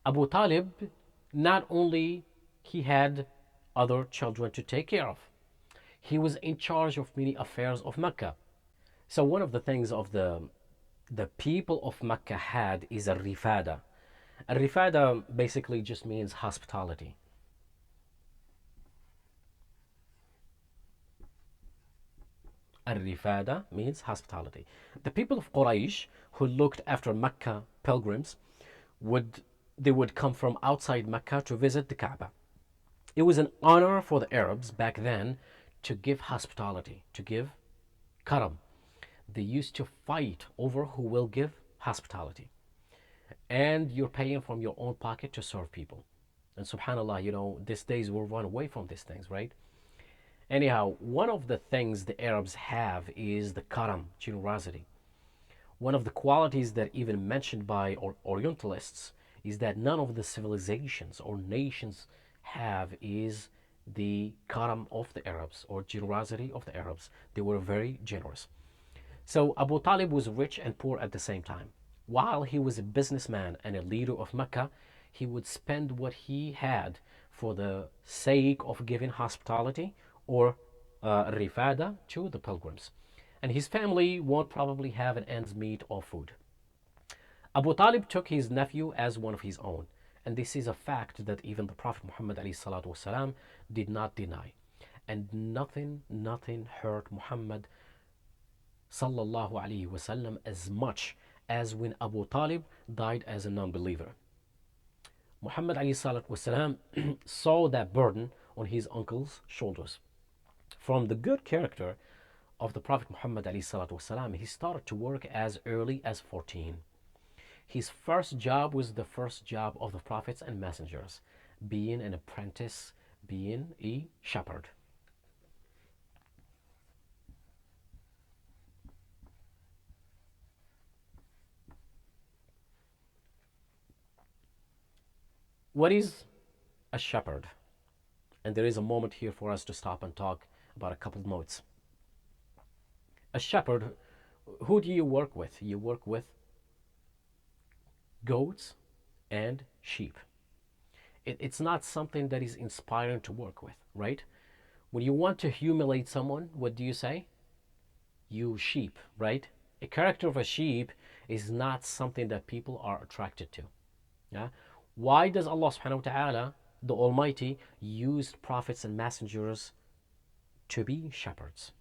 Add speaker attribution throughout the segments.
Speaker 1: Abu Talib, not only he had other children to take care of, he was in charge of many affairs of Mecca. So one of the things of the people of Mecca had is a rifada. A rifada basically just means hospitality. A rifada means hospitality. The people of Quraysh who looked after Mecca pilgrims would they would come from outside Mecca to visit the Kaaba. It was an honor for the Arabs back then to give hospitality, to give karam. They used to fight over who will give hospitality. And you're paying from your own pocket to serve people. And subhanAllah, these days we'll run away from these things, right? Anyhow, one of the things the Arabs have is the karam, generosity. One of the qualities that even mentioned by Orientalists is that none of the civilizations or nations have is the karam of the Arabs or generosity of the Arabs. They were very generous. So Abu Talib was rich and poor at the same time. While he was a businessman and a leader of Mecca, he would spend what he had for the sake of giving hospitality or rifada to the pilgrims. And his family won't probably have an ends meet or food. Abu Talib took his nephew as one of his own. And this is a fact that even the Prophet Muhammad والسلام, did not deny. And nothing hurt Muhammad sallallahu alaihi wasallam as much as when Abu Talib died as a non-believer. Muhammad والسلام, saw that burden on his uncle's shoulders. From the good character of the Prophet Muhammad والسلام, he started to work as early as 14. His first job was the first job of the prophets and messengers, being an apprentice, being a shepherd. What is a shepherd? And there is a moment here for us to stop and talk about a couple of notes. A shepherd, who do you work with? You work with goats and sheep. It's not something that is inspiring to work with, right? When you want to humiliate someone, what do you say? You sheep, right? A character of a sheep is not something that people are attracted to. Yeah? Why does Allah subhanahu wa ta'ala, the Almighty, use prophets and messengers to be shepherds?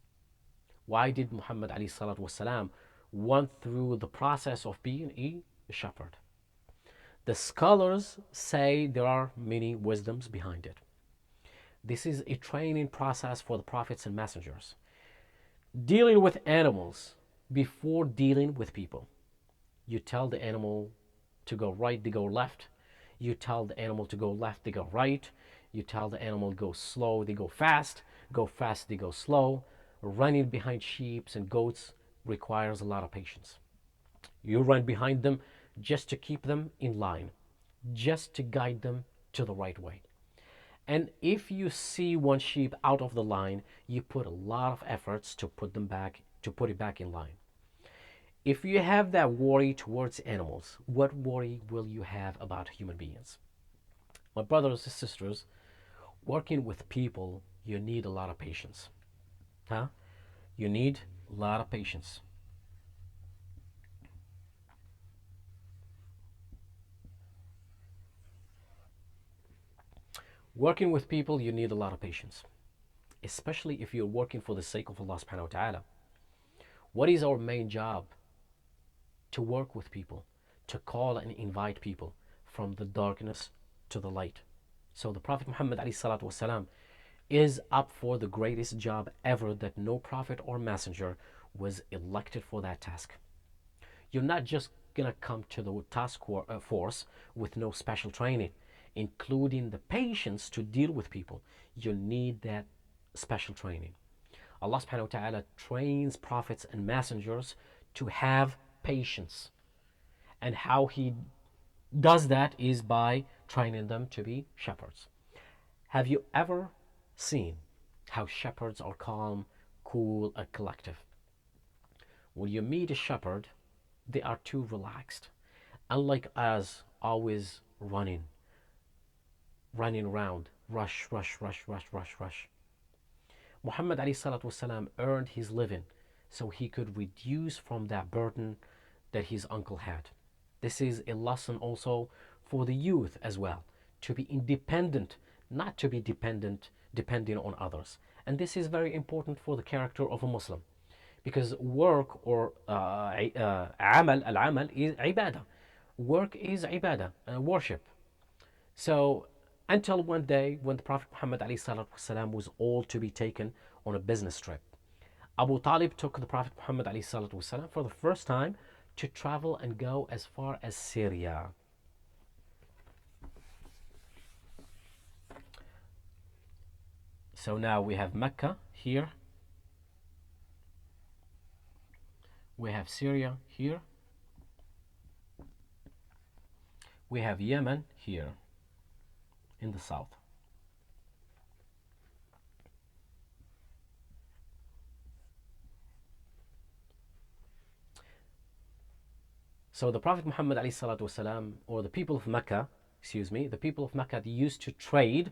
Speaker 1: Why did Muhammad alayhi salatu wasalam went through the process of being a shepherd? The scholars say there are many wisdoms behind it. This is a training process for the prophets and messengers. Dealing with animals before dealing with people. You tell the animal to go right, they go left. You tell the animal to go left, they go right. You tell the animal to go slow, they go fast. Go fast, they go slow. Running behind sheep and goats requires a lot of patience. You run behind them just to keep them in line, just to guide them to the right way. And if you see one sheep out of the line, you put a lot of efforts to put it back in line. If you have that worry towards animals, what worry will you have about human beings? My brothers and sisters, working with people, you need a lot of patience. Huh? You need a lot of patience. Working with people, you need a lot of patience, especially if you're working for the sake of Allah subhanahu wa ta'ala. What is our main job? To work with people, to call and invite people from the darkness to the light. So the Prophet Muhammad والسلام, is up for the greatest job ever that no prophet or messenger was elected for that task. You're not just gonna come to the task force with no special training, including the patience to deal with people. You need that special training. Allah subhanahu wa ta'ala trains prophets and messengers to have patience. And how he does that is by training them to be shepherds. Have you ever seen how shepherds are calm, cool, and collective? When you meet a shepherd, they are too relaxed. Unlike us, always running, running around, rush, rush, rush, rush, rush, rush. Muhammad ﷺ earned his living so he could reduce from that burden that his uncle had. This is a lesson also for the youth as well, to be independent, not to be depending on others. And this is very important for the character of a Muslim, because work or al-amal is ibadah. Work is ibadah, worship. So until one day when the Prophet Muhammad ﷺ was all to be taken on a business trip, Abu Talib took the Prophet Muhammad ﷺ for the first time to travel and go as far as Syria. So now we have Mecca here, we have Syria here, we have Yemen here in the south. So the Prophet Muhammad ﷺ, or the people of Mecca, the people of Mecca, they used to trade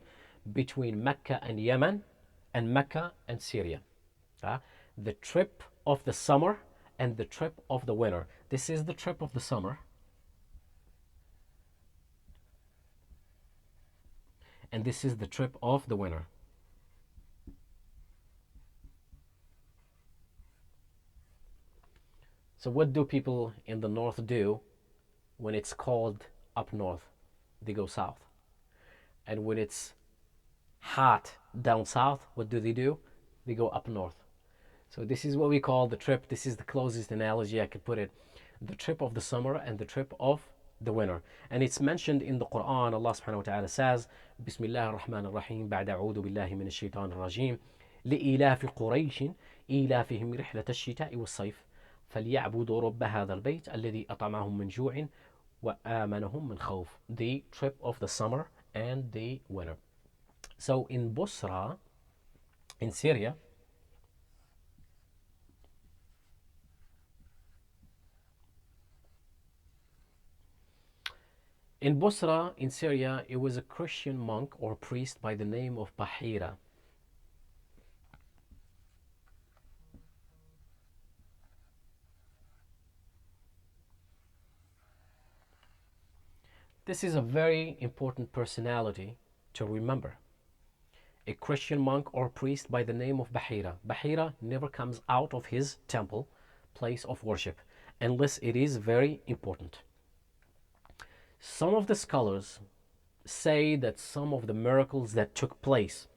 Speaker 1: between Mecca and Yemen and Mecca and Syria. The trip of the summer and the trip of the winter. This is the trip of the summer. And this is the trip of the winter. So what do people in the north do when it's cold up north? They go south. And when it's hot down south, what do? They go up north. So this is what we call the trip. This is the closest analogy I could put it. The trip of the summer and the trip of the winter. And it's mentioned in the Quran. Allah subhanahu wa ta'ala says, Bismillah ar-Rahman ar-Rahim, ba'da a'udhu billahi min ash-shaytan ar-rajim, لإيلاف قريش إيلافهم رحلة الشتاء والصيف فليعبدوا رب هذا البيت الذي أطعمهم من جوع وآمنهم من خوف. The trip of the summer and the winter. So in Busra, in Syria, in Busra, in Syria, it was a Christian monk or priest by the name of Bahira. This is a very important personality to remember. A Christian monk or priest by the name of Bahira. Bahira never comes out of his temple, place of worship, unless it is very important. Some of the scholars say that some of the miracles that took place,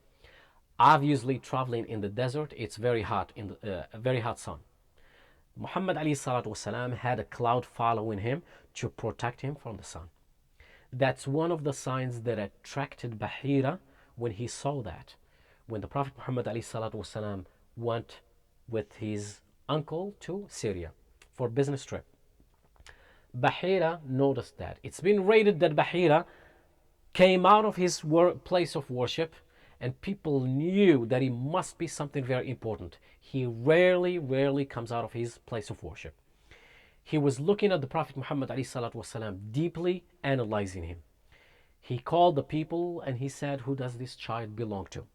Speaker 1: obviously traveling in the desert, it's very hot, in the very hot sun. Muhammad ﷺ had a cloud following him to protect him from the sun. That's one of the signs that attracted Bahira when he saw that. When the Prophet Muhammad ﷺ went with his uncle to Syria for business trip, Bahira noticed that. It's been rated that Bahira came out of his place of worship and people knew that he must be something very important. He rarely comes out of his place of worship. He was looking at the Prophet Muhammad ﷺ, deeply analyzing him. He called the people and he said, who does this child belong to?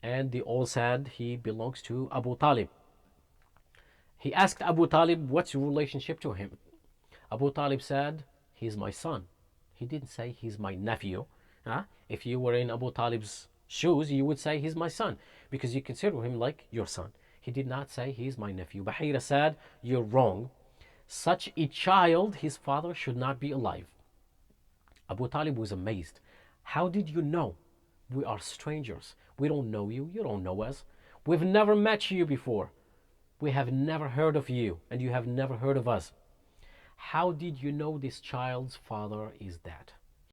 Speaker 1: And they all said, he belongs to Abu Talib. He asked Abu Talib, what's your relationship to him? Abu Talib said, he's my son. He didn't say he's my nephew. If you were in Abu Talib's shoes, you would say he's my son, because you consider him like your son. He did not say he's my nephew. Bahira said, you're wrong. Such a child, his father should not be alive. Abu Talib was amazed. How did you know? We are strangers. We don't know you. You don't know us. We've never met you before. We have never heard of you, and you have never heard of us. How did you know this child's father is that?